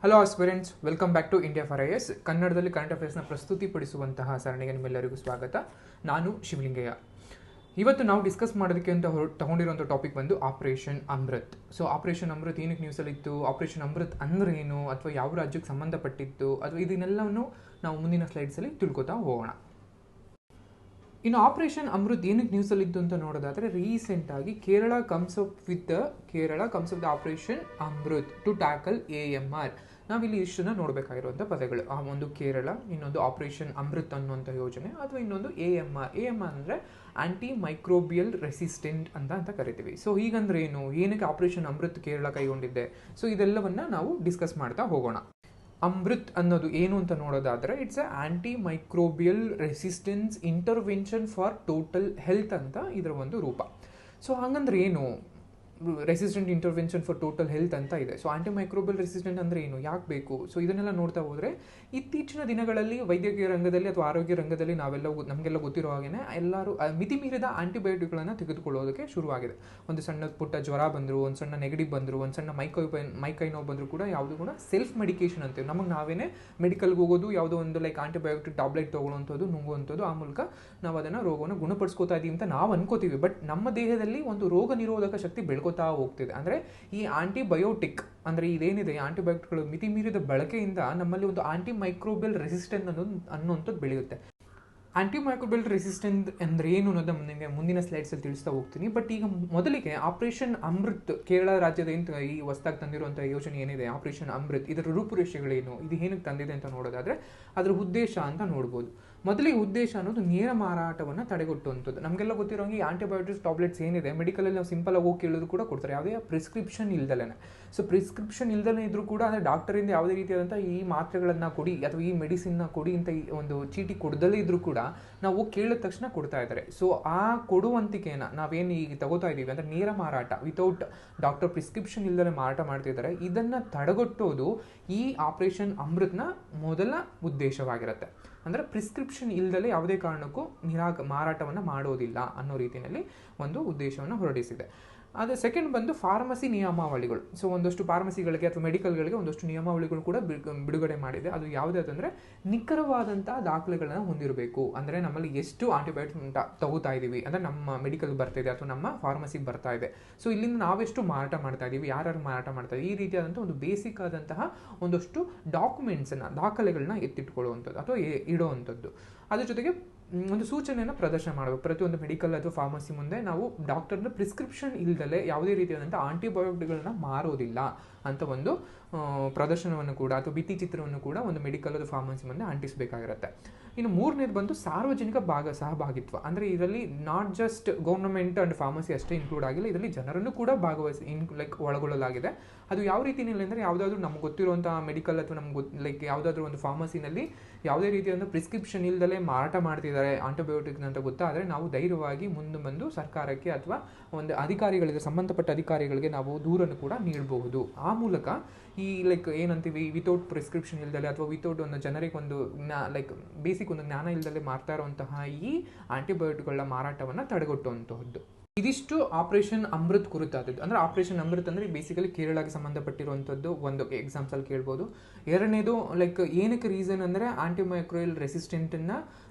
Hello aspirants, welcome back to India for IAS. ಕನ್ನಡದಲ್ಲಿ current ಅಫೇರ್ಸ್ನ ಪ್ರಸ್ತುತಿಪಡಿಸುವಂತಹ ಸರಣಿಗೆ ನಿಮ್ಮೆಲ್ಲರಿಗೂ ಸ್ವಾಗತ. ನಾನು ಶಿವಲಿಂಗಯ್ಯ. ಇವತ್ತು ನಾವು ಡಿಸ್ಕಸ್ ಮಾಡೋದಕ್ಕೆ ಅಂತ ತಗೊಂಡಿರುವಂಥ ಟಾಪಿಕ್ ಬಂದು operation Amrit. So operation Amrit ಏನಕ್ಕೆ ನ್ಯೂಸಲ್ಲಿತ್ತು, ಆಪರೇಷನ್ ಅಮೃತ್ ಅಂದ್ರೆ ಏನು, ಅಥವಾ ಯಾವ ರಾಜ್ಯಕ್ಕೆ ಸಂಬಂಧಪಟ್ಟಿತ್ತು, ಅಥವಾ ಇದನ್ನೆಲ್ಲವನ್ನು ನಾವು ಮುಂದಿನ ಸ್ಲೈಡ್ಸಲ್ಲಿ ತಿಳ್ಕೊತಾ ಹೋಗೋಣ. ಇನ್ನು ಆಪರೇಷನ್ ಅಮೃತ್ ಏನಕ್ಕೆ ನ್ಯೂಸಲ್ಲಿತ್ತು ಅಂತ ನೋಡೋದಾದರೆ, ರೀಸೆಂಟಾಗಿ Kerala comes up the operation Amrit to tackle AMR. ನಾವಿಲ್ಲಿ ಇಷ್ಟನ್ನು ನೋಡಬೇಕಾಗಿರುವಂಥ ಪದಗಳು. ಆ ಒಂದು ಕೇರಳ, ಇನ್ನೊಂದು ಆಪರೇಷನ್ ಅಮೃತ್ ಅನ್ನುವಂಥ ಯೋಜನೆ, ಅಥವಾ ಇನ್ನೊಂದು AMR ಅಂದರೆ ಆಂಟಿ ಮೈಕ್ರೋಬಿಯಲ್ ರೆಸಿಸ್ಟೆಂಟ್ ಅಂತ ಕರಿತೀವಿ. ಸೊ ಹೀಗಂದ್ರೆ ಏನು, ಏನಕ್ಕೆ ಆಪರೇಷನ್ ಅಮೃತ್ ಕೇರಳ ಕೈಗೊಂಡಿದ್ದೆ, ಸೊ ಇದೆಲ್ಲವನ್ನ ನಾವು ಡಿಸ್ಕಸ್ ಮಾಡ್ತಾ ಹೋಗೋಣ. ಅಮೃತ್ ಅನ್ನೋದು ಏನು ಅಂತ ನೋಡೋದಾದರೆ, it's a anti microbial resistance intervention for total health ಅಂತ ಇದರ ಒಂದು ರೂಪ. ಸೊ ಹಂಗಂದ್ರೆ ಏನು, resistant intervention for total health ಅಂತ ಇದೆ. ಸೊ ಆಂಟಿ ಮೈಕ್ರೋಬಿಯಲ್ ರೆಸಿಸ್ಟೆಂಟ್ ಅಂದರೆ ಏನು, ಯಾಕೆ ಬೇಕು, ಸೊ ಇದನ್ನೆಲ್ಲ ನೋಡ್ತಾ ಹೋದರೆ ಇತ್ತೀಚಿನ ದಿನಗಳಲ್ಲಿ ವೈದ್ಯಕೀಯ ರಂಗದಲ್ಲಿ ಅಥವಾ ಆರೋಗ್ಯ ರಂಗದಲ್ಲಿ ನಮಗೆಲ್ಲ ಗೊತ್ತಿರೋ ಹಾಗೆಯೇ ಎಲ್ಲರೂ ಮಿತಿಮೀರಿದ ಆಂಟಿಬಯೋಟಿಕ್ಗಳನ್ನು ತೆಗೆದುಕೊಳ್ಳೋದಕ್ಕೆ ಶುರುವಾಗಿದೆ. ಒಂದು ಸಣ್ಣ ಪುಟ್ಟ ಜ್ವರ ಬಂದರು, ಒಂದು ಸಣ್ಣ ನೆಗಡಿ ಬಂದರು, ಒಂದು ಸಣ್ಣ ಮೈಕೈ ನೋವು ಬಂದರೂ ಕೂಡ ಯಾವುದು ಕೂಡ ಸೆಲ್ಫ್ ಮೆಡಿಕೇಶನ್ ಅಂತೀವಿ. ನಮಗೆ ನಾವೇನೇ ಮೆಡಿಕಲ್ಗೆ ಹೋಗೋದು, ಯಾವುದೋ ಒಂದು ಆಂಟಿಬಯೋಟಿಕ್ ಟ್ಯಾಬ್ಲೆಟ್ ತೊಗೊಳ್ಳೋವಂಥದ್ದು, ನುಂಗುವಂಥದ್ದು, ಆ ಮೂಲಕ ನಾವು ಅದನ್ನು ರೋಗವನ್ನು ಗುಣಪಡಿಸ್ಕೋತಾ ಇದ್ದೀವಿ ಅಂತ ನಾವು ಅನ್ಕೋತೀವಿ. ಬಟ್ ನಮ್ಮ ದೇಹದಲ್ಲಿ ಒಂದು ರೋಗ ನಿರೋಧಕ ಶಕ್ತಿ ಬೆಳ್ಕೋತಾ ಹೋಗ್ತಿದೆ. ಅಂದರೆ ಈ ಆಂಟಿಬಯೋಟಿಕ್ ಅಂದರೆ ಇದೇನಿದೆ, ಆಂಟಿಬಯೋಟಿಕ್ಗಳು ಮಿತಿ ಮೀರಿದ ಬಳಕೆಯಿಂದ ನಮ್ಮಲ್ಲಿ ಒಂದು ಆಂಟಿ ಮೈಕ್ರೋಬಿಯಲ್ ರೆಸಿಸ್ಟೆನ್ಸ್ ಅನ್ನುವಂಥದ್ದು ಬೆಳೆಯುತ್ತೆ. ಆಂಟಿ ಮೈಕ್ರೋಬಿಯಲ್ ರೆಸಿಸ್ಟೆನ್ಸ್ ಅಂದರೆ ಏನು ಅನ್ನೋದು ನಿಮಗೆ ಮುಂದಿನ ಸ್ಲೈಡ್ಸಲ್ಲಿ ತಿಳಿಸ್ತಾ ಹೋಗ್ತೀನಿ. ಬಟ್ ಈಗ ಮೊದಲಿಗೆ ಆಪರೇಷನ್ ಅಮೃತ್, ಕೇರಳ ರಾಜ್ಯದ ಈ ಹೊಸದಾಗಿ ತಂದಿರುವಂಥ ಯೋಜನೆ ಏನಿದೆ ಆಪರೇಷನ್ ಅಮೃತ್, ಇದರ ರೂಪುರೇಷೆಗಳೇನು, ಇದು ಏನಕ್ಕೆ ತಂದಿದೆ ಅಂತ ನೋಡೋದಾದರೆ ಅದರ ಉದ್ದೇಶ ಅಂತ ನೋಡ್ಬೋದು. ಮೊದಲಿಗೆ ಉದ್ದೇಶ ಅನ್ನೋದು ನೇರ ಮಾರಾಟವನ್ನು ತಡೆಗಟ್ಟುವಂಥದ್ದು. ನಮಗೆಲ್ಲ ಗೊತ್ತಿರೋಂಗೆ ಈ ಆಂಟಿಬಯೋಟಿಕ್ಸ್ ಟ್ಯಾಬ್ಲೆಟ್ಸ್ ಏನಿದೆ ಮೆಡಿಕಲಲ್ಲಿ ನಾವು ಸಿಂಪಲಾಗಿ ಹೋಗಿ ಕೇಳಿದ್ರು ಕೂಡ ಕೊಡ್ತಾರೆ, ಯಾವುದೇ ಪ್ರಿಸ್ಕ್ರಿಪ್ಷನ್ ಇಲ್ದಲೇ. ಸೊ ಪ್ರಿಸ್ಕ್ರಿಪ್ಷನ್ ಇಲ್ದಲೇ ಇದ್ರೂ ಕೂಡ ಅಂದರೆ ಡಾಕ್ಟರಿಂದ ಯಾವುದೇ ರೀತಿಯಾದಂಥ ಈ ಮಾತ್ರೆಗಳನ್ನು ಕೊಡಿ ಅಥವಾ ಈ ಮೆಡಿಸಿನ್ನ ಕೊಡಿ ಅಂತ ಈ ಒಂದು ಚೀಟಿ ಕೊಡ್ದಲೇ ಇದ್ರೂ ಕೂಡ ನಾವು ಕೇಳಿದ ತಕ್ಷಣ ಕೊಡ್ತಾ ಇದ್ದಾರೆ. ಸೊ ಆ ಕೊಡುವಂತಿಕೆಯನ್ನು ನಾವೇನು ಈಗ ತಗೋತಾ ಇದ್ದೀವಿ ಅಂದರೆ ನೇರ ಮಾರಾಟ, ವಿತೌಟ್ ಡಾಕ್ಟರ್ ಪ್ರಿಸ್ಕ್ರಿಪ್ಷನ್ ಇಲ್ದಲೇ ಮಾರಾಟ ಮಾಡ್ತಿದ್ದಾರೆ, ಇದನ್ನು ತಡೆಗಟ್ಟೋದು ಈ ಆಪರೇಷನ್ ಅಮೃತ್ನ ಮೊದಲ ಉದ್ದೇಶವಾಗಿರುತ್ತೆ. ಅಂದರೆ ಪ್ರಿಸ್ಕ್ರಿಪ್ಷನ್ ಇಲ್ದಲೇ ಯಾವುದೇ ಕಾರಣಕ್ಕೂ ಮಾರಾಟವನ್ನು ಮಾಡೋದಿಲ್ಲ ಅನ್ನೋ ರೀತಿಯಲ್ಲಿ ಒಂದು ಉದ್ದೇಶವನ್ನು ಹೊರಡಿಸಿದೆ. ಅದು ಸೆಕೆಂಡ್ ಬಂದು ಫಾರ್ಮಸಿ ನಿಯಮಾವಳಿಗಳು. ಸೊ ಒಂದಷ್ಟು ಫಾರ್ಮಸಿಗಳಿಗೆ ಅಥವಾ ಮೆಡಿಕಲ್ಗಳಿಗೆ ಒಂದಷ್ಟು ನಿಯಮಾವಳಿಗಳು ಕೂಡ ಬಿಡುಗಡೆ ಮಾಡಿದೆ. ಅದು ಯಾವುದಂದರೆ ನಿಖರವಾದಂಥ ದಾಖಲೆಗಳನ್ನು ಹೊಂದಿರಬೇಕು. ಅಂದರೆ ನಮ್ಮಲ್ಲಿ ಎಷ್ಟು ಆಂಟಿಬಯೋಟಿಕ್ ತಗೋತಾ ಇದ್ದೀವಿ, ಅಂದರೆ ನಮ್ಮ ಮೆಡಿಕಲ್ ಬರ್ತಾ ಇದೆ ಅಥವಾ ನಮ್ಮ ಫಾರ್ಮಸಿಗೆ ಬರ್ತಾ ಇದೆ, ಸೊ ಇಲ್ಲಿಂದ ನಾವೆಷ್ಟು ಮಾರಾಟ ಮಾಡ್ತಾ ಇದ್ದೀವಿ, ಯಾರು ಮಾರಾಟ ಮಾಡ್ತಾ ಇದ್ದೀವಿ, ಈ ರೀತಿಯಾದಂಥ ಒಂದು ಬೇಸಿಕ್ ಆದಂತಹ ಒಂದಷ್ಟು ಡಾಕ್ಯುಮೆಂಟ್ಸನ್ನು, ದಾಖಲೆಗಳನ್ನ ಎತ್ತಿಟ್ಕೊಳ್ಳುವಂಥದ್ದು ಅಥವಾ ಇಡುವಂಥದ್ದು. ಅದ್ರ ಜೊತೆಗೆ ಒಂದು ಸೂಚನೆಯನ್ನು ಪ್ರದರ್ಶನ ಮಾಡಬೇಕು. ಪ್ರತಿಯೊಂದು ಮೆಡಿಕಲ್ ಅಥವಾ ಫಾರ್ಮಸಿ ಮುಂದೆ ನಾವು ಡಾಕ್ಟರ್ನ ಪ್ರಿಸ್ಕ್ರಿಪ್ಷನ್ ಇಲ್ದಲೇ ಯಾವುದೇ ರೀತಿಯಾದಂಥ ಆಂಟಿಬಯೋಟಿಕ್ಗಳನ್ನ ಮಾರೋದಿಲ್ಲ ಅಂತ ಒಂದು ಪ್ರದರ್ಶನವನ್ನು ಕೂಡ ಅಥವಾ ಭಿತ್ತಿ ಚಿತ್ರವನ್ನು ಕೂಡ ಒಂದು ಮೆಡಿಕಲ್ ಅಥವಾ ಫಾರ್ಮಸಿ ಮುಂದೆ ಅಂಟಿಸಬೇಕಾಗಿರುತ್ತೆ. ಇನ್ನು ಮೂರನೇದು ಬಂದು ಸಾರ್ವಜನಿಕ ಸಹಭಾಗಿತ್ವ. ಅಂದರೆ ಇದರಲ್ಲಿ not just government and pharmacy ಅಷ್ಟೇ ಇನ್ಕ್ಲೂಡ್ ಆಗಿಲ್ಲ, ಇದರಲ್ಲಿ ಜನರನ್ನು ಕೂಡ ಒಳಗೊಳ್ಳಲಾಗಿದೆ. ಅದು ಯಾವ ರೀತಿಯಲ್ಲಿ ಅಂದರೆ ಯಾವುದಾದ್ರೂ ನಮ್ಗೆ ಗೊತ್ತಿರುವಂಥ ಮೆಡಿಕಲ್ ಅಥವಾ ನಮ್ಗೆ ಯಾವುದಾದ್ರೂ ಒಂದು ಫಾರ್ಮಸಿನಲ್ಲಿ ಯಾವುದೇ ರೀತಿಯಾದ ಪ್ರಿಸ್ಕ್ರಿಪ್ಷನ್ ಇಲ್ದಲೇ ಮಾರಾಟ ಮಾಡ್ತಿದ್ದಾರೆ ಆಂಟಿಬಯೋಟಿಕ್ಸ್ ಅಂತ ಗೊತ್ತಾದರೆ ನಾವು ಧೈರ್ಯವಾಗಿ ಮುಂದೆ ಬಂದು ಸರ್ಕಾರಕ್ಕೆ ಅಥವಾ ಒಂದು ಅಧಿಕಾರಿಗಳಿಗೆ, ಸಂಬಂಧಪಟ್ಟ ಅಧಿಕಾರಿಗಳಿಗೆ ನಾವು ದೂರನ್ನು ಕೂಡ ನೀಡಬಹುದು. ಆ ಮೂಲಕ ಈ ಏನಂತೀವಿ ವಿತೌಟ್ ಪ್ರಿಸ್ಕ್ರಿಪ್ಷನ್ ಇಲ್ದಲೆ ಅಥವಾ ವಿತೌಟ್ ಒಂದು ಜನರಿಗೆ ಒಂದು ಬೇಸಿಕ್ ಒಂದು ಜ್ಞಾನ ಇಲ್ದಲೆ ಮಾಡ್ತಾ ಇರುವಂತಹ ಈ ಆಂಟಿಬಯೋಟಿಕ್ಗಳ ಮಾರಾಟವನ್ನು ತಡೆಗಟ್ಟುವಂತಹದ್ದು. ಇದಿಷ್ಟು ಆಪರೇಷನ್ ಅಮೃತ್ ಕುರಿತಾದದ್ದು. ಅಂದರೆ ಆಪರೇಷನ್ ಅಮೃತ್ ಅಂದರೆ ಬೇಸಿಕಲಿ ಕೇರಳಕ್ಕೆ ಸಂಬಂಧಪಟ್ಟಿರುವಂಥದ್ದು ಒಂದು ಎಕ್ಸಾಮ್ಸಲ್ಲಿ ಕೇಳ್ಬೋದು. ಎರಡನೇದು ಏನಕ್ಕೆ ರೀಸನ್ ಅಂದರೆ ಆಂಟಿಮೈಕ್ರೋಬಿಯಲ್ ರೆಸಿಸ್ಟೆಂಟನ್ನು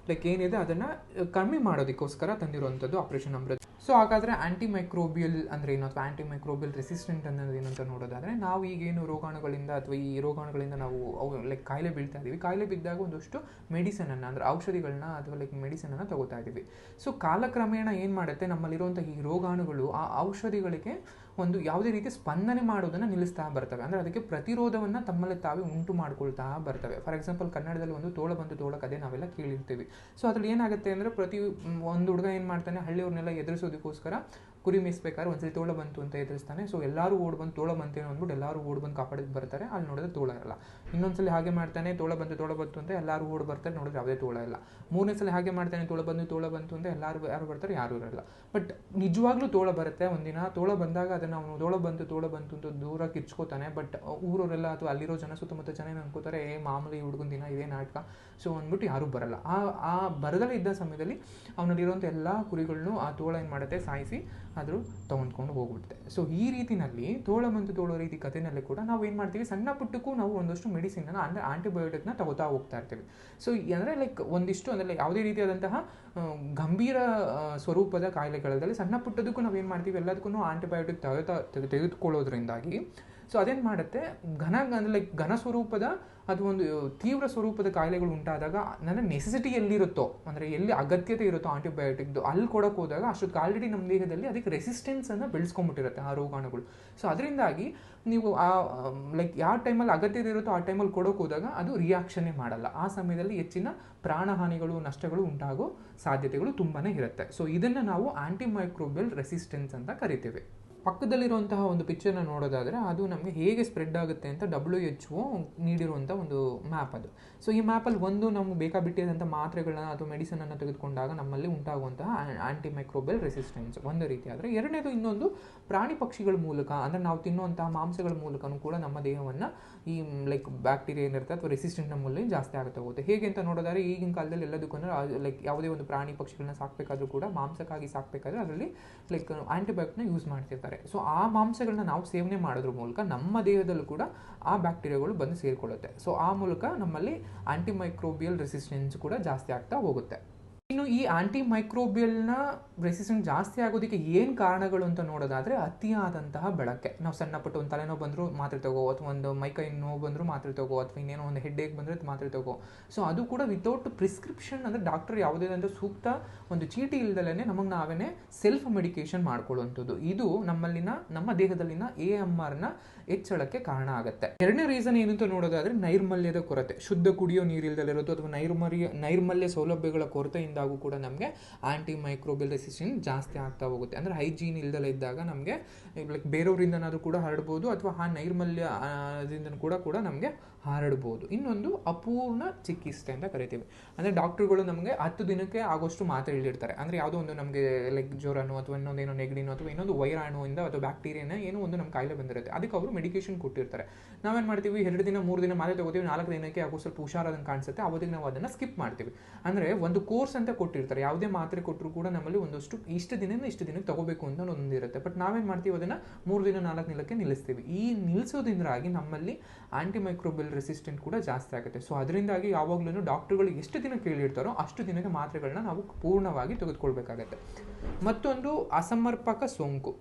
ಏನಿದೆ ಅದನ್ನು ಕಮ್ಮಿ ಮಾಡೋದಕ್ಕೋಸ್ಕರ ತಂದಿರುವಂಥದ್ದು ಆಪರೇಷನ್ ಅಮೃತ್. ಸೊ ಹಾಗಾದರೆ ಆಂಟಿಮೈಕ್ರೋಬಿಯಲ್ ಅಂದರೆ ಏನು ಅಥವಾ ಆಂಟಿಮೈಕ್ರೋಬಿಯಲ್ ರೆಸಿಸ್ಟೆಂಟ್ ಅನ್ನೋದು ಏನು ಅಂತ ನೋಡೋದಾದರೆ, ನಾವು ಈಗೇನು ರೋಗಾಣುಗಳಿಂದ ಅಥವಾ ಈ ರೋಗಾಣುಗಳಿಂದ ನಾವು ಕಾಯಿಲೆ ಬೀಳ್ತಾ ಇದ್ದೀವಿ, ಕಾಯಿಲೆ ಬಿದ್ದಾಗ ಒಂದಷ್ಟು ಮೆಡಿಸನನ್ನು ಅಂದರೆ ಔಷಧಿಗಳನ್ನ ಅಥವಾ ಮೆಡಿಸನನ್ನು ತಗೋತಾ ಇದ್ದೀವಿ. ಸೊ ಕಾಲಕ್ರಮೇಣ ಏನು ಮಾಡುತ್ತೆ, ನಮ್ಮಲ್ಲಿರುವಂಥ ಈ ರೋಗಾಣುಗಳು ಆ ಔಷಧಿಗಳಿಗೆ ಒಂದು ಯಾವುದೇ ರೀತಿ ಸ್ಪಂದನೆ ಮಾಡೋದನ್ನು ನಿಲ್ಲಿಸ್ತಾ ಬರ್ತವೆ. ಅಂದರೆ ಅದಕ್ಕೆ ಪ್ರತಿರೋಧವನ್ನು ತಮ್ಮಲ್ಲಿ ತಾವೇ ಉಂಟು ಮಾಡ್ಕೊಳ್ತಾ ಬರ್ತವೆ. ಫಾರ್ ಎಕ್ಸಾಂಪಲ್ ಕನ್ನಡದಲ್ಲಿ ಒಂದು ತೋಳ ಬಂತು ತೋಳ ಕಥೆ ನಾವೆಲ್ಲ ಕೇಳಿರ್ತೀವಿ. ಸೊ ಅದ್ರಲ್ಲಿ ಏನಾಗುತ್ತೆ ಅಂದರೆ ಒಂದು ಹುಡುಗ ಏನು ಮಾಡ್ತಾನೆ, ಹಳ್ಳಿಯವ್ರನ್ನೆಲ್ಲ ಎದುರಿಸೋದಕ್ಕೋಸ್ಕರ ಕುರಿ ಮೇಯಿಸ್ಬೇಕಾದ್ರೆ ಒಂದ್ಸರಿ ತೋಳ ಬಂತು ಅಂತ ಎದುರಿಸ್ತಾನೆ. ಸೊ ಎಲ್ಲರೂ ಓಡ್ ಬಂದು ತೋಳ ಬಂತೇನೋ ಅಂದ್ಬಿಟ್ಟು ಎಲ್ಲರೂ ಓಡ್ ಬಂದು ಕಾಪಾಡಕ್ಕೆ ಬರ್ತಾರೆ. ಅಲ್ಲಿ ನೋಡಿದ್ರೆ ತೋಳ ಇರಲ್ಲ. ಇನ್ನೊಂದ್ಸಲಿ ಹಾಗೆ ಮಾಡ್ತಾನೆ, ತೋಳ ಬಂತು ಅಂತ ಎಲ್ಲರೂ ಓಡ್ ಬರ್ತಾರೆ, ನೋಡಿದ್ರೆ ಯಾವುದೇ ತೋಳ ಇಲ್ಲ. ಮೂರನೇ ಸಲ ಹಾಗೆ ಮಾಡ್ತಾನೆ, ತೋಳ ಬಂತು ಅಂತ ಯಾರು ಬರ್ತಾರೆ, ಯಾರು ಇರಲ್ಲ. ಬಟ್ ನಿಜವಾಗ್ಲೂ ತೋಳ ಬರುತ್ತೆ ಒಂದಿನ. ತೋಳ ಬಂದಾಗ ಅದನ್ನು ಅವನು ತೋಳ ಬಂತು ಅಂತ ದೂರ ಕಿರ್ಚ್ಕೋತಾನೆ. ಬಟ್ ಊರವರೆಲ್ಲ ಅಥವಾ ಅಲ್ಲಿರೋ ಜನ, ಸುತ್ತಮುತ್ತ ಜನ ಏನು ಅನ್ಕೋತಾರೆ, ಮಾಮೂಲಿ ಹುಡುಗನ ದಿನ ಇದೇ ನಾಟಕ, ಸೊ ಅಂದ್ಬಿಟ್ಟು ಯಾರೂ ಬರಲ್ಲ. ಆ ಬರದಲ್ಲೇ ಇದ್ದ ಸಮಯದಲ್ಲಿ ಅವನಲ್ಲಿರುವಂಥ ಎಲ್ಲ ಕುರಿಗಳನ್ನು ಆ ತೋಳ ಏನು ಮಾಡುತ್ತೆ, ಸಾಯಿಸಿ ಆದರೂ ತೊಗೊಂಡ್ಕೊಂಡು ಹೋಗ್ಬಿಡುತ್ತೆ. ಸೊ ಈ ರೀತಿಯಲ್ಲಿ ತೋಳೋ ರೀತಿ ಕಥೆನಲ್ಲಿ ಕೂಡ ನಾವು ಏನು ಮಾಡ್ತೀವಿ, ಸಣ್ಣ ಪುಟ್ಟಕ್ಕೂ ನಾವು ಒಂದಷ್ಟು ಮೆಡಿಸಿನನ್ನು ಅಂದರೆ ಆಂಟಿಬಯೋಟಿಕ್ನ ತಗೋತಾ ಹೋಗ್ತಾ ಇರ್ತೀವಿ. ಸೊ ಅಂದರೆ ಲೈಕ್ ಒಂದಿಷ್ಟು ಅಂದರೆ ಯಾವುದೇ ರೀತಿಯಾದಂತಹ ಗಂಭೀರ ಸ್ವರೂಪದ ಕಾಯಿಲೆಗಳಲ್ಲಿ ಸಣ್ಣ ಪುಟ್ಟದಕ್ಕೂ ನಾವು ಏನು ಮಾಡ್ತೀವಿ, ಎಲ್ಲದಕ್ಕೂ ಆಂಟಿಬಯೋಟಿಕ್ ತೆಗೆದುಕೊಳ್ಳೋದ್ರಿಂದಾಗಿ ಸೊ ಅದೇನು ಮಾಡುತ್ತೆ, ಘನ ಸ್ವರೂಪದ ಅದು ಒಂದು ತೀವ್ರ ಸ್ವರೂಪದ ಕಾಯಿಲೆಗಳು ಉಂಟಾದಾಗ ನನ್ನ ನೆಸೆಸಿಟಿ ಎಲ್ಲಿರುತ್ತೋ, ಅಂದರೆ ಎಲ್ಲಿ ಅಗತ್ಯತೆ ಇರುತ್ತೋ ಆಂಟಿಬಯೋಟಿಕ್ದು, ಅಲ್ಲಿ ಕೊಡೋಕೆ ಹೋದಾಗ ಅಷ್ಟೊತ್ತು ಆಲ್ರೆಡಿ ನಮ್ಮ ದೇಹದಲ್ಲಿ ಅದಕ್ಕೆ ರೆಸಿಸ್ಟೆನ್ಸನ್ನು ಬೆಳೆಸ್ಕೊಂಡ್ಬಿಟ್ಟಿರುತ್ತೆ ಆ ರೋಗಾಣುಗಳು. ಸೊ ಅದರಿಂದಾಗಿ ನೀವು ಯಾವ ಟೈಮಲ್ಲಿ ಅಗತ್ಯತೆ ಇರುತ್ತೋ ಆ ಟೈಮಲ್ಲಿ ಕೊಡೋಕೆ ಹೋದಾಗ ಅದು ರಿಯಾಕ್ಷನ್ನೇ ಮಾಡಲ್ಲ. ಆ ಸಮಯದಲ್ಲಿ ಹೆಚ್ಚಿನ ಪ್ರಾಣಹಾನಿಗಳು, ನಷ್ಟಗಳು ಉಂಟಾಗೋ ಸಾಧ್ಯತೆಗಳು ತುಂಬಾ ಇರುತ್ತೆ. ಸೊ ಇದನ್ನು ನಾವು ಆಂಟಿಮೈಕ್ರೋಬಿಯಲ್ ರೆಸಿಸ್ಟೆನ್ಸ್ ಅಂತ ಕರಿತೀವಿ. ಪಕ್ಕದಲ್ಲಿರುವಂತಹ ಒಂದು ಪಿಕ್ಚರ್ನ ನೋಡೋದಾದರೆ ಅದು ನಮಗೆ ಹೇಗೆ ಸ್ಪ್ರೆಡ್ ಆಗುತ್ತೆ ಅಂತ WHO ನೀಡಿರುವಂಥ ಒಂದು ಮ್ಯಾಪ್ ಅದು. ಸೊ ಈ ಮ್ಯಾಪಲ್ಲಿ ಒಂದು ನಮ್ಗೆ ಬೇಕಾಬಿಟ್ಟಿದಂಥ ಮಾತ್ರೆಗಳನ್ನ ಅಥವಾ ಮೆಡಿಸನನ್ನು ತೆಗೆದುಕೊಂಡಾಗ ನಮ್ಮಲ್ಲಿ ಉಂಟಾಗುವಂತಹ ಆಂಟಿಮೈಕ್ರೋಬಿಯಲ್ ರೆಸಿಸ್ಟೆನ್ಸ್ ಒಂದು ರೀತಿ ಆದರೆ, ಎರಡನೇದು ಇನ್ನೊಂದು ಪ್ರಾಣಿ ಪಕ್ಷಿಗಳ ಮೂಲಕ ಅಂದರೆ ನಾವು ತಿನ್ನುವಂತಹ ಮಾಂಸಗಳ ಮೂಲಕನೂ ಕೂಡ ನಮ್ಮ ದೇಹವನ್ನು ಈ ಬ್ಯಾಕ್ಟೀರಿಯಾ ಏನಿರುತ್ತೆ ಅಥವಾ ರೆಸಿಸ್ಟೆಂಟ್ನ ಮೂಲಕ ಜಾಸ್ತಿ ಆಗುತ್ತೆ ಹೋಗುತ್ತೆ. ಹೇಗೆ ಅಂತ ನೋಡೋದಾದ್ರೆ ಈಗಿನ ಕಾಲದಲ್ಲಿ ಎಲ್ಲದಕ್ಕೂ ಅಂದರೆ ಯಾವುದೇ ಒಂದು ಪ್ರಾಣಿ ಪಕ್ಷಿಗಳನ್ನ ಸಾಕಬೇಕಾದ್ರೂ ಕೂಡ ಮಾಂಸಕ್ಕಾಗಿ ಸಾಕಬೇಕಾದ್ರೆ ಅದರಲ್ಲಿ ಆಂಟಿಬಯೋಟಿಕ್ನ ಯೂಸ್ ಮಾಡ್ತಿರ್ತಾರೆ. ಸೊ ಆ ಮಾಂಸಗಳನ್ನ ನಾವು ಸೇವನೆ ಮಾಡೋದ್ರ ಮೂಲಕ ನಮ್ಮ ದೇಹದಲ್ಲೂ ಕೂಡ ಆ ಬ್ಯಾಕ್ಟೀರಿಯಾಗಳು ಬಂದು ಸೇರಿಕೊಳ್ಳುತ್ತೆ. ಸೊ ಆ ಮೂಲಕ ನಮ್ಮಲ್ಲಿ ಆಂಟಿಮೈಕ್ರೋಬಿಯಲ್ ರೆಸಿಸ್ಟೆನ್ಸ್ ಕೂಡ ಜಾಸ್ತಿ ಆಗ್ತಾ ಹೋಗುತ್ತೆ. ಇನ್ನು ಈ ಆಂಟಿಮೈಕ್ರೋಬಿಯಲ್ನ ರೆಸಿಸ್ಟೆನ್ಸ್ ಜಾಸ್ತಿ ಆಗೋದಕ್ಕೆ ಏನು ಕಾರಣಗಳು ಅಂತ ನೋಡೋದಾದರೆ, ಅತಿಯಾದಂತಹ ಬಳಕೆ. ನಾವು ಸಣ್ಣ ಪುಟ್ಟ ಒಂದು ತಲೆನೋವು ಬಂದರೂ ಮಾತ್ರೆ ತಗೋ, ಅಥವಾ ಒಂದು ಮೈಕೈ ನೋವು ಬಂದರೂ ಮಾತ್ರೆ ತಗೋ, ಅಥವಾ ಇನ್ನೇನೋ ಒಂದು ಹೆಡ್ಏಕ್ ಬಂದರೆ ಮಾತ್ರೆ ತಗೋ. ಸೊ ಅದು ಕೂಡ ವಿತೌಟ್ ಪ್ರಿಸ್ಕ್ರಿಪ್ಷನ್, ಅಂದರೆ ಡಾಕ್ಟರ್ ಯಾವುದೇ ಒಂದು ಸೂಕ್ತ ಒಂದು ಚೀಟಿ ಇಲ್ದಲೇ ನಮಗೆ ನಾವೇ ಸೆಲ್ಫ್ ಮೆಡಿಕೇಶನ್ ಮಾಡ್ಕೊಳ್ಳುವಂಥದ್ದು. ಇದು ನಮ್ಮ ದೇಹದಲ್ಲಿನ AMRನ ಹೆಚ್ಚಳಕ್ಕೆ ಕಾರಣ ಆಗುತ್ತೆ. ಎರಡನೇ ರೀಸನ್ ಏನು ಅಂತ ನೋಡೋದಾದರೆ ನೈರ್ಮಲ್ಯದ ಕೊರತೆ. ಶುದ್ಧ ಕುಡಿಯೋ ನೀರಿಲ್ದಲ್ಲಿರೋದು ಅಥವಾ ನೈರ್ಮಲ್ಯ ಸೌಲಭ್ಯಗಳ ಕೊರತೆಯಿಂದಾಗೂ ಕೂಡ ನಮಗೆ ಆಂಟಿಮೈಕ್ರೋಬಿಯಲ್ ರೆಸಿಸ್ಟೆನ್ಸ್ ಜಾಸ್ತಿ ಆಗ್ತಾ ಹೋಗುತ್ತೆ. ಅಂದರೆ ಹೈಜೀನ್ ಇಲ್ದಲೇ ಇದ್ದಾಗ ನಮಗೆ ಬೇರೆಯವರಿಂದನಾದರೂ ಕೂಡ ಹರಡ್ಬೋದು, ಅಥವಾ ಆ ನೈರ್ಮಲ್ಯದಿಂದ ಕೂಡ ನಮಗೆ ಹರಡ್ಬೋದು. ಇನ್ನೊಂದು ಅಪೂರ್ಣ ಚಿಕಿತ್ಸೆ ಅಂತ ಕರಿತೀವಿ. ಅಂದರೆ ಡಾಕ್ಟರ್ಗಳು ನಮಗೆ 10 ದಿನಕ್ಕೆ ಆಗೋಷ್ಟು ಮಾತ್ರೆ ಹೇಳಿರ್ತಾರೆ. ಅಂದರೆ ಯಾವುದೋ ಒಂದು ನಮಗೆ ಜ್ವರನೋ ಅಥವಾ ಇನ್ನೊಂದೇನೋ ನೆಗಡಿನೋ ಅಥವಾ ಇನ್ನೊಂದು ವೈರಾಣುವಿಂದ ಅಥವಾ ಬ್ಯಾಕ್ಟೀರಿಯಾನ ಏನೋ ಒಂದು ನಮ್ಮ ಕಾಯಿಲೆ ಬಂದಿರುತ್ತೆ, ಅದಕ್ಕೆ ಅವರು ಮೆಡಿಕೇಶನ್ ಕೊಟ್ಟಿರ್ತಾರೆ. ನಾವೇನು ಮಾಡ್ತೀವಿ, 2 ದಿನ 3 ದಿನ ಮಾತ್ರೆ ತಗೋತೀವಿ, 4 ದಿನಕ್ಕೆ ಆಗೋ ಸ್ವಲ್ಪ ಹುಷಾರಾದಂಗೆ ಕಾಣಿಸುತ್ತೆ, ಅವತ್ತಿಗೆ ನಾವು ಅದನ್ನು ಸ್ಕಿಪ್ ಮಾಡ್ತೀವಿ. ಅಂದರೆ ಒಂದು ಕೋರ್ಸ್ ಅಂತ ಕೊಟ್ಟಿರ್ತಾರೆ. ಯಾವುದೇ ಮಾತ್ರೆ ಕೊಟ್ಟರು ಕೂಡ ನಮ್ಮಲ್ಲಿ ಒಂದಷ್ಟು ಇಷ್ಟು ದಿನಕ್ಕೆ ತಗೋಬೇಕು ಅಂತ ಒಂದಿರುತ್ತೆ. ಬಟ್ ನಾವೇನು ಮಾಡ್ತೀವಿ, ಅದನ್ನು 3 ದಿನ 4 ದಿನಕ್ಕೆ ನಿಲ್ಲಿಸ್ತೀವಿ. ಈ ನಿಲ್ಲಿಸೋದ್ರಿಂದಾಗಿ ನಮ್ಮಲ್ಲಿ ಆಂಟಿಮೈಕ್ರೋಬಿಯಲ್ ರೆಸಿಸ್ಟೆಂಟ್ ಕೂಡ ಜಾಸ್ತಿ ಆಗುತ್ತೆ. ಸೊ ಅದರಿಂದಾಗಿ ಯಾವಾಗಲೂ ಡಾಕ್ಟರ್ಗಳು ಎಷ್ಟು ದಿನ ಕೇಳಿರ್ತಾರೋ ಅಷ್ಟು ದಿನಕ್ಕೆ ಮಾತ್ರೆಗಳನ್ನ ನಾವು ಪೂರ್ಣವಾಗಿ ತೆಗೆದುಕೊಳ್ಬೇಕಾಗತ್ತೆ. ಮತ್ತೊಂದು ಅಸಮರ್ಪಕ ಸೋಂಕು.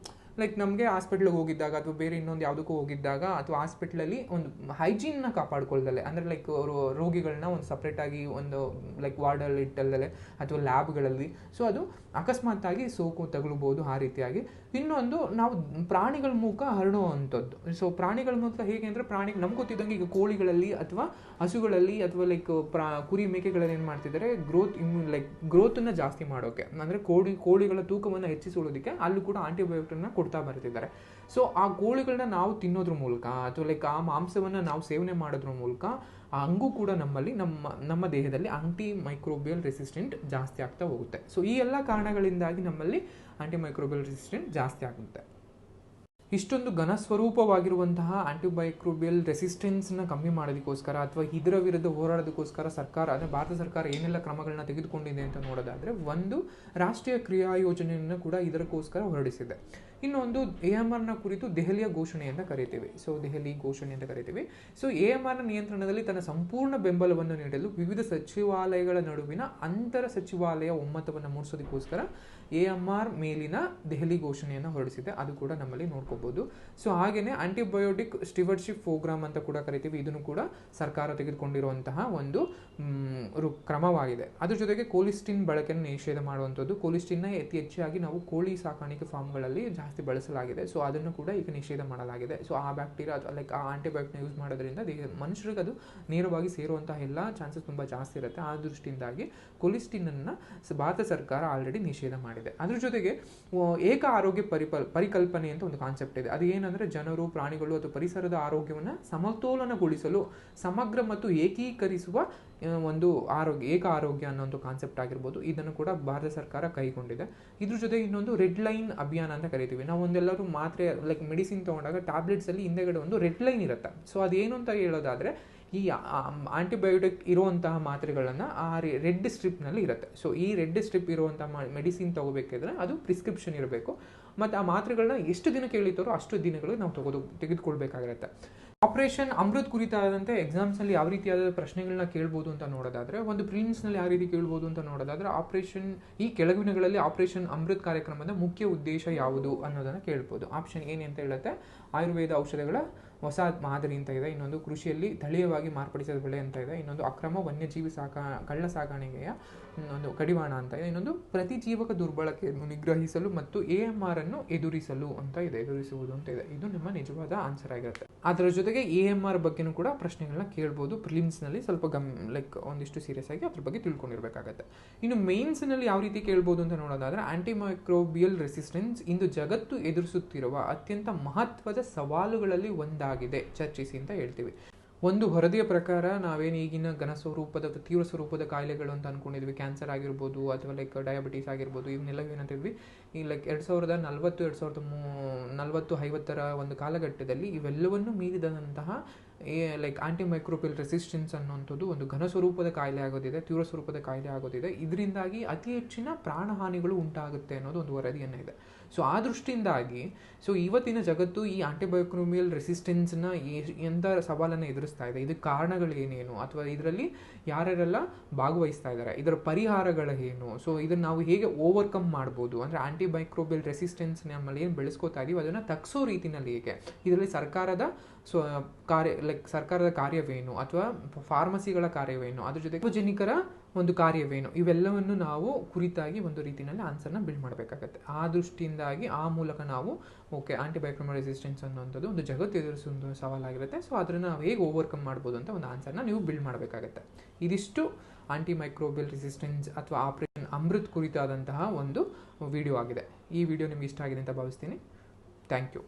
ನಮಗೆ ಹಾಸ್ಪಿಟ್ಲಿಗೆ ಹೋಗಿದ್ದಾಗ ಅಥವಾ ಬೇರೆ ಇನ್ನೊಂದು ಯಾವುದಕ್ಕೂ ಹೋಗಿದ್ದಾಗ ಅಥವಾ ಹಾಸ್ಪಿಟ್ಲಲ್ಲಿ ಒಂದು ಹೈಜೀನ್ನ ಕಾಪಾಡ್ಕೊಳ್ದಲೆ, ಅಂದರೆ ಅವರು ರೋಗಿಗಳನ್ನ ಒಂದು ಸಪ್ರೇಟಾಗಿ ಒಂದು ವಾರ್ಡಲ್ಲಿ ಇಟ್ಟಲ್ದಲೆ ಅಥವಾ ಲ್ಯಾಬ್ಗಳಲ್ಲಿ, ಸೊ ಅದು ಅಕಸ್ಮಾತ್ತಾಗಿ ಸೋಂಕು ತಗಲಬಹುದು ಆ ರೀತಿಯಾಗಿ. ಇನ್ನೊಂದು ನಾವು ಪ್ರಾಣಿಗಳ ಮೂಲಕ ಹರಡುವಂಥದ್ದು. ಸೊ ಪ್ರಾಣಿಗಳ ಮೂಲಕ ಹೇಗೆ ಅಂದರೆ ನಮ್ಗೆ ಗೊತ್ತಿದ್ದಂಗೆ ಈಗ ಕೋಳಿಗಳಲ್ಲಿ ಅಥವಾ ಹಸುಗಳಲ್ಲಿ ಅಥವಾ ಕುರಿ ಮೇಕೆಗಳಲ್ಲಿ ಏನು ಮಾಡ್ತಿದ್ದಾರೆ, ಗ್ರೋತನ್ನು ಜಾಸ್ತಿ ಮಾಡೋಕೆ, ಅಂದರೆ ಕೋಳಿಗಳ ತೂಕವನ್ನು ಹೆಚ್ಚಿಸೋದಕ್ಕೆ ಅಲ್ಲೂ ಕೂಡ ಆಂಟಿಬಯೋಟಿಕ್ನ ಕೊಡ್ತಾ ಬರ್ತಿದ್ದಾರೆ. ಸೊ ಆ ಕೋಳಿಗಳನ್ನ ನಾವು ತಿನ್ನೋದ್ರ ಮೂಲಕ ಅಥವಾ ಆ ಮಾಂಸವನ್ನು ನಾವು ಸೇವನೆ ಮಾಡೋದ್ರ ಮೂಲಕ ಹಂಗೂ ಕೂಡ ನಮ್ಮ ದೇಹದಲ್ಲಿ ಆಂಟಿಮೈಕ್ರೋಬಿಯಲ್ ರೆಸಿಸ್ಟೆಂಟ್ ಜಾಸ್ತಿ ಆಗ್ತಾ ಹೋಗುತ್ತೆ. ಸೊ ಈ ಎಲ್ಲ ಕಾರಣಗಳಿಂದಾಗಿ ನಮ್ಮಲ್ಲಿ ಆಂಟಿಮೈಕ್ರೋಬಿಯಲ್ ರೆಸಿಸ್ಟೆಂಟ್ ಜಾಸ್ತಿ ಆಗುತ್ತೆ. ಇಷ್ಟೊಂದು ಘನಸ್ವರೂಪವಾಗಿರುವಂತಹ ಆಂಟಿಮೈಕ್ರೋಬಿಯಲ್ ರೆಸಿಸ್ಟೆನ್ಸ್ನ ಕಮ್ಮಿ ಮಾಡೋದಕ್ಕೋಸ್ಕರ ಅಥವಾ ಇದರ ವಿರುದ್ಧ ಹೋರಾಡೋದಕ್ಕೋಸ್ಕರ ಭಾರತ ಸರ್ಕಾರ ಏನೆಲ್ಲ ಕ್ರಮಗಳನ್ನ ತೆಗೆದುಕೊಂಡಿದೆ ಅಂತ ನೋಡೋದಾದರೆ, ಒಂದು ರಾಷ್ಟ್ರೀಯ ಕ್ರಿಯಾ ಯೋಜನೆಯನ್ನು ಕೂಡ ಇದಕ್ಕೋಸ್ಕರ ಹೊರಡಿಸಿದೆ. ಇನ್ನೊಂದು AMRನ ಕುರಿತು ದೆಹಲಿಯ ಘೋಷಣೆ ಅಂತ ಕರಿತೀವಿ. ದೆಹಲಿ ಘೋಷಣೆ ಅಂತ ಕರಿತೀವಿ. AMRನ ನಿಯಂತ್ರಣದಲ್ಲಿ ತನ್ನ ಸಂಪೂರ್ಣ ಬೆಂಬಲವನ್ನು ನೀಡಲು ವಿವಿಧ ಸಚಿವಾಲಯಗಳ ನಡುವಿನ ಅಂತರ ಸಚಿವಾಲಯ ಒಮ್ಮತವನ್ನು ಮೂಡಿಸೋದಕ್ಕೋಸ್ಕರ AMR ಮೇಲಿನ ದೆಹಲಿ ಘೋಷಣೆಯನ್ನು ಹೊರಡಿಸಿದೆ. ಅದು ಕೂಡ ನಮ್ಮಲ್ಲಿ ನೋಡ್ಕೋಬಹುದು. ಹಾಗೇನೆ ಆಂಟಿಬಯೋಟಿಕ್ ಸ್ಟಿವರ್ಡ್ಶಿಪ್ ಪ್ರೋಗ್ರಾಮ್ ಅಂತ ಕೂಡ ಕರಿತೀವಿ. ಇದನ್ನು ಕೂಡ ಸರ್ಕಾರ ತೆಗೆದುಕೊಂಡಿರುವಂತಹ ಒಂದು ಕ್ರಮವಾಗಿದೆ. ಅದ್ರ ಜೊತೆಗೆ ಕೋಲಿಸ್ಟಿನ್ ಬಳಕೆಯನ್ನು ನಿಷೇಧ ಮಾಡುವಂಥದ್ದು. ಕೋಲಿಸ್ಟಿನ್ನ ಹೆಚ್ಚಾಗಿ ನಾವು ಕೋಳಿ ಸಾಕಾಣಿಕೆ ಫಾರ್ಮ್ಗಳಲ್ಲಿ ಜಾಸ್ತಿ ಬಳಸಲಾಗಿದೆ. ಅದನ್ನು ಕೂಡ ಈಗ ನಿಷೇಧ ಮಾಡಲಾಗಿದೆ. ಆ ಬ್ಯಾಕ್ಟೀರಿಯಾ ಅಥವಾ ಆ ಆಂಟಿಬಯೋಟಿಕ್ನ ಯೂಸ್ ಮಾಡೋದ್ರಿಂದ ಮನುಷ್ಯರಿಗೆ ಅದು ನೇರವಾಗಿ ಸೇರುವಂತಹ ಎಲ್ಲ ಚಾನ್ಸಸ್ ತುಂಬ ಜಾಸ್ತಿ ಇರುತ್ತೆ. ಆ ದೃಷ್ಟಿಯಿಂದಾಗಿ ಕೋಲಿಸ್ಟಿನನ್ನು ಭಾರತ ಸರ್ಕಾರ ಆಲ್ರೆಡಿ ನಿಷೇಧ ಮಾಡಿದೆ. ಅದ್ರ ಜೊತೆಗೆ ಏಕ ಆರೋಗ್ಯ ಪರಿಕಲ್ಪನೆ ಅಂತ ಒಂದು ಕಾನ್ಸೆಪ್ಟ್ ಇದೆ. ಅದು ಏನಂದರೆ, ಜನರು, ಪ್ರಾಣಿಗಳು ಅಥವಾ ಪರಿಸರದ ಆರೋಗ್ಯವನ್ನು ಸಮತೋಲನಗೊಳಿಸಲು ಸಮಗ್ರ ಮತ್ತು ಏಕೀಕರಿಸುವ ಒಂದು ಏಕ ಆರೋಗ್ಯ ಅನ್ನೋ ಒಂದು ಕಾನ್ಸೆಪ್ಟ್ ಆಗಿರ್ಬೋದು. ಇದನ್ನು ಕೂಡ ಭಾರತ ಸರ್ಕಾರ ಕೈಗೊಂಡಿದೆ. ಇದ್ರ ಜೊತೆಗೆ ಇನ್ನೊಂದು ರೆಡ್ ಲೈನ್ ಅಭಿಯಾನ ಅಂತ ಕರಿತೀವಿ. ನಾವು ಒಂದೆಲ್ಲರೂ ಮಾತ್ರೆ ಮೆಡಿಸಿನ್ ತೊಗೊಂಡಾಗ ಟ್ಯಾಬ್ಲೆಟ್ಸಲ್ಲಿ ಹಿಂದೆಗಡೆ ಒಂದು ರೆಡ್ ಲೈನ್ ಇರುತ್ತೆ. ಅದೇನು ಅಂತ ಹೇಳೋದಾದರೆ, ಈ ಆಂಟಿಬಯೋಟಿಕ್ ಇರುವಂತಹ ಮಾತ್ರೆಗಳನ್ನು ಆ ರೆಡ್ ಸ್ಟ್ರಿಪ್ನಲ್ಲಿ ಇರುತ್ತೆ. ಈ ರೆಡ್ ಸ್ಟ್ರಿಪ್ ಇರುವಂತಹ ಮೆಡಿಸಿನ್ ತಗೋಬೇಕಿದ್ರೆ ಅದು ಪ್ರಿಸ್ಕ್ರಿಪ್ಷನ್ ಇರಬೇಕು. ಮತ್ತು ಆ ಮಾತ್ರೆಗಳನ್ನ ಎಷ್ಟು ದಿನ ಕೇಳಿತಾರೋ ಅಷ್ಟು ದಿನಗಳು ನಾವು ತೆಗೆದುಕೊಳ್ಬೇಕಾಗಿರುತ್ತೆ. ಆಪರೇಷನ್ ಅಮೃತ್ ಕುರಿತಾದಂತೆ ಎಕ್ಸಾಮ್ಸ್ನಲ್ಲಿ ಯಾವ ರೀತಿಯಾದ ಪ್ರಶ್ನೆಗಳನ್ನ ಕೇಳ್ಬೋದು ಅಂತ ನೋಡೋದಾದರೆ, ಒಂದು ಪ್ರಿಲಿಮ್ಸ್ನಲ್ಲಿ ಯಾವ ರೀತಿ ಕೇಳ್ಬೋದು ಅಂತ ನೋಡೋದಾದರೆ, ಈ ಕೆಳಗಿನಗಳಲ್ಲಿ ಆಪರೇಷನ್ ಅಮೃತ್ ಕಾರ್ಯಕ್ರಮದ ಮುಖ್ಯ ಉದ್ದೇಶ ಯಾವುದು ಅನ್ನೋದನ್ನು ಕೇಳ್ಬೋದು. ಆಪ್ಷನ್ ಏನು ಅಂತ ಹೇಳುತ್ತೆ, ಆಯುರ್ವೇದ ಔಷಧಗಳ ಹೊಸ ಮಾದರಿ ಅಂತ ಇದೆ, ಇನ್ನೊಂದು ಕೃಷಿಯಲ್ಲಿ ತಳೀಯವಾಗಿ ಮಾರ್ಪಡಿಸಿದ ಬೆಳೆ ಅಂತ ಇದೆ, ಇನ್ನೊಂದು ಅಕ್ರಮ ವನ್ಯಜೀವಿ ಕಳ್ಳ ಸಾಗಾಣಿಕೆಯ ಒಂದು ಕಡಿವಾಣ ಅಂತ ಇದೆ, ಇನ್ನೊಂದು ಪ್ರತಿಜೀವಕ ದುರ್ಬಳಕೆಯನ್ನು ನಿಗ್ರಹಿಸಲು ಮತ್ತು AMR ಅನ್ನು ಎದುರಿಸುವುದು ಅಂತ ಇದೆ. ಇದು ನಿಮ್ಮ ನಿಜವಾದ ಆನ್ಸರ್ ಆಗಿರುತ್ತೆ. ಅದರ ಜೊತೆಗೆ AMR ಬಗ್ಗೆನೂ ಕೂಡ ಪ್ರಶ್ನೆಗಳನ್ನ ಕೇಳ್ಬೋದು. ಪ್ರಿಲಿಮ್ಸ್ನಲ್ಲಿ ಸ್ವಲ್ಪ ಒಂದಿಷ್ಟು ಸೀರಿಯಸ್ ಆಗಿ ಅದ್ರ ಬಗ್ಗೆ ತಿಳ್ಕೊಂಡಿರ್ಬೇಕಾಗತ್ತೆ. ಇನ್ನು ಮೇನ್ಸ್ನಲ್ಲಿ ಯಾವ ರೀತಿ ಕೇಳ್ಬೋದು ಅಂತ ನೋಡೋದಾದ್ರೆ, ಆಂಟಿಮೈಕ್ರೋಬಿಯಲ್ ರೆಸಿಸ್ಟೆನ್ಸ್ ಇಂದು ಜಗತ್ತು ಎದುರಿಸುತ್ತಿರುವ ಅತ್ಯಂತ ಮಹತ್ವದ ಸವಾಲುಗಳಲ್ಲಿ ಒಂದಾಗಿದೆ, ಚರ್ಚಿಸಿ ಅಂತ ಹೇಳ್ತೀವಿ. ಒಂದು ವರದಿಯ ಪ್ರಕಾರ ನಾವೇನು ಈಗಿನ ತೀವ್ರ ಸ್ವರೂಪದ ಕಾಯಿಲೆಗಳು ಅಂತ ಅನ್ಕೊಂಡಿದ್ವಿ, ಕ್ಯಾನ್ಸರ್ ಆಗಿರ್ಬೋದು ಅಥವಾ ಡಯಾಬಿಟೀಸ್ ಆಗಿರ್ಬೋದು, ಇವನ್ನೆಲ್ಲ ಏನಂತಿದ್ವಿ ಈ 2040-50 ಒಂದು ಕಾಲಘಟ್ಟದಲ್ಲಿ ಇವೆಲ್ಲವನ್ನು ಮೀರಿದಂತಹ ಆಂಟಿಮೈಕ್ರೋಬಿಯಲ್ ರೆಸಿಸ್ಟೆನ್ಸ್ ಅನ್ನುವಂಥದ್ದು ಒಂದು ಘನಸ್ವರೂಪದ ಕಾಯಿಲೆ ಆಗೋದಿದೆ, ತೀವ್ರ ಸ್ವರೂಪದ ಕಾಯಿಲೆ ಆಗೋದಿದೆ. ಇದರಿಂದಾಗಿ ಅತಿ ಹೆಚ್ಚಿನ ಪ್ರಾಣಹಾನಿಗಳು ಉಂಟಾಗುತ್ತೆ ಅನ್ನೋದು ಒಂದು ವರದಿಯನ್ನು ಇದೆ. ಸೊ ಆ ದೃಷ್ಟಿಯಿಂದಾಗಿ ಇವತ್ತಿನ ಜಗತ್ತು ಈ ಆಂಟಿಮೈಕ್ರೋಬಿಯಲ್ ರೆಸಿಸ್ಟೆನ್ಸ್ನ ಎಂಥ ಸವಾಲನ್ನು ಎದುರಿಸ್ತಾ ಇದೆ, ಇದಕ್ಕೆ ಕಾರಣಗಳು ಏನೇನು ಅಥವಾ ಇದರಲ್ಲಿ ಯಾರ್ಯಾರೆಲ್ಲ ಭಾಗವಹಿಸ್ತಾ ಇದ್ದಾರೆ, ಇದರ ಪರಿಹಾರಗಳು ಏನು, ಸೊ ಇದನ್ನು ನಾವು ಹೇಗೆ ಓವರ್ಕಮ್ ಮಾಡ್ಬೋದು, ಅಂದರೆ ಆಂಟಿಮೈಕ್ರೋಬಿಯಲ್ ರೆಸಿಸ್ಟೆನ್ಸ್ ನಮ್ಮಲ್ಲಿ ಏನು ಬೆಳೆಸ್ಕೋತಾ ಇದೀವಿ ಅದನ್ನು ತಗ್ಸೋ ರೀತಿಯಲ್ಲಿ ಹೇಗೆ, ಇದರಲ್ಲಿ ಸರ್ಕಾರದ ಕಾರ್ಯವೇನು ಅಥವಾ ಫಾರ್ಮಸಿಗಳ ಕಾರ್ಯವೇನು, ಅದ್ರ ಜೊತೆಗೆ ಸಾರ್ವಜನಿಕರ ಒಂದು ಕಾರ್ಯವೇನು, ಇವೆಲ್ಲವನ್ನು ನಾವು ಕುರಿತಾಗಿ ಒಂದು ರೀತಿಯಲ್ಲಿ ಆನ್ಸರ್ನ ಬಿಲ್ಡ್ ಮಾಡಬೇಕಾಗತ್ತೆ. ಆ ದೃಷ್ಟಿಯಿಂದಾಗಿ ಆ ಮೂಲಕ ನಾವು ಆಂಟಿಮೈಕ್ರೋಬಿಯಲ್ ರೆಸಿಸ್ಟೆನ್ಸ್ ಅನ್ನುವಂಥದ್ದು ಒಂದು ಜಗತ್ತು ಎದುರಿಸುವ ಸವಾಲಾಗಿರುತ್ತೆ. ಸೊ ಅದನ್ನು ನಾವು ಹೇಗೆ ಓವರ್ಕಮ್ ಮಾಡ್ಬೋದು ಅಂತ ಒಂದು ಆನ್ಸರ್ನ ನೀವು ಬಿಲ್ಡ್ ಮಾಡಬೇಕಾಗತ್ತೆ. ಇದಿಷ್ಟು ಆಂಟಿಮೈಕ್ರೋಬಿಯಲ್ ರೆಸಿಸ್ಟೆನ್ಸ್ ಅಥವಾ ಆಪರೇಷನ್ ಅಮೃತ್ ಕುರಿತಾದಂತಹ ಒಂದು ವಿಡಿಯೋ ಆಗಿದೆ. ಈ ವಿಡಿಯೋ ನಿಮ್ಗೆ ಇಷ್ಟ ಆಗಿದೆ ಅಂತ ಭಾವಿಸ್ತೀನಿ. Thank you.